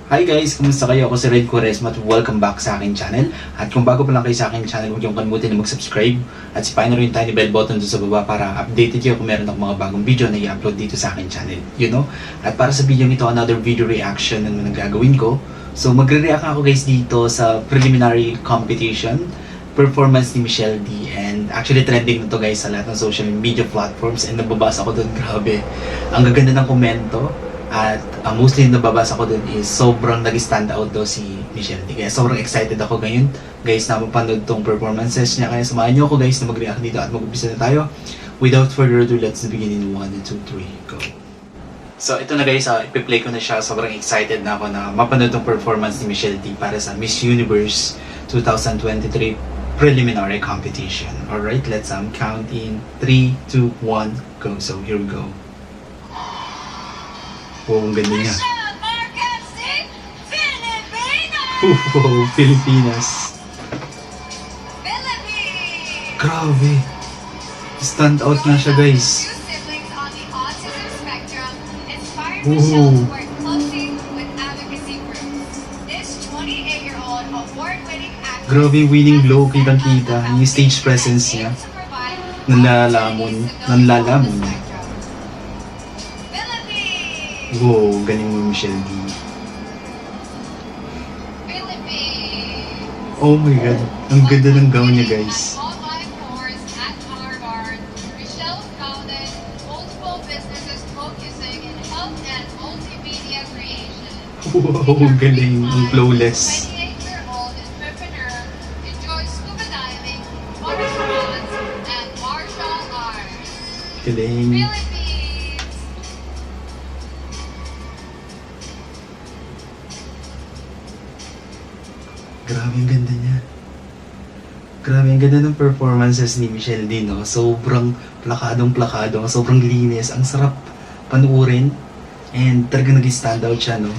Hi guys! Kumusta kayo? Ako si Red Quaresma at welcome back sa aking channel. At kung bago pa lang kayo sa aking channel, huwag niyong kalimutan na mag-subscribe at sipahin na rin yung tiny bell button doon sa baba para updated kayo kung meron akong mga bagong video na i-upload dito sa aking channel. You know? At para sa video nito, another video reaction na gagawin ko. So magre-react ako guys dito sa preliminary competition performance ni Michelle D. And actually trending na to guys sa lahat ng social media platforms and nababasa ko doon, grabe. Ang gaganda ng komento. At mostly nababasa ko dun is sobrang nag-stand out daw si Michelle D. Kaya sobrang excited ako ngayon guys na mapanood tong performances niya. Kaya samahan niyo ako guys na mag-react dito at mag-umpisa na tayo. Without further ado, let's begin in 1, 2, 3, go. So ito na guys, ipi-play ko na siya. Sobrang excited na ako na mapanood tong performance ni Michelle D para sa Miss Universe 2023 preliminary competition. Alright, let's count in 3, 2, 1, go. So here we go. Wow, ang ganda niya. Wow, Pilipinas. Grabe. Stand out na siya guys. Wow. Grabe, winning glow, kitang-kita. Yung stage presence niya. Nanlalamon. Wow, galing mo Michelle D. Oh my god, ang ganda ng gown niya guys. Wow, ang galing, ang flawless. Galing. Grabe ang ganda niya. Grabe ang ganda ng performances ni Michelle D, no? Sobrang plakadong-plakado, sobrang linis, ang sarap panuorin. And talagang nag-stand out siya, no?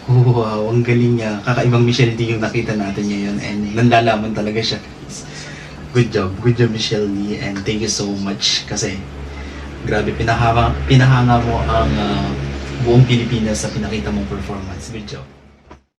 Wow, ang galing niya. Kakaibang Michelle D yung nakita natin ngayon and nanlalaman talaga siya. Good job Michelle D, and thank you so much kasi grabe pinahanga mo ang buong Pilipinas sa pinakita mong performance. Good job.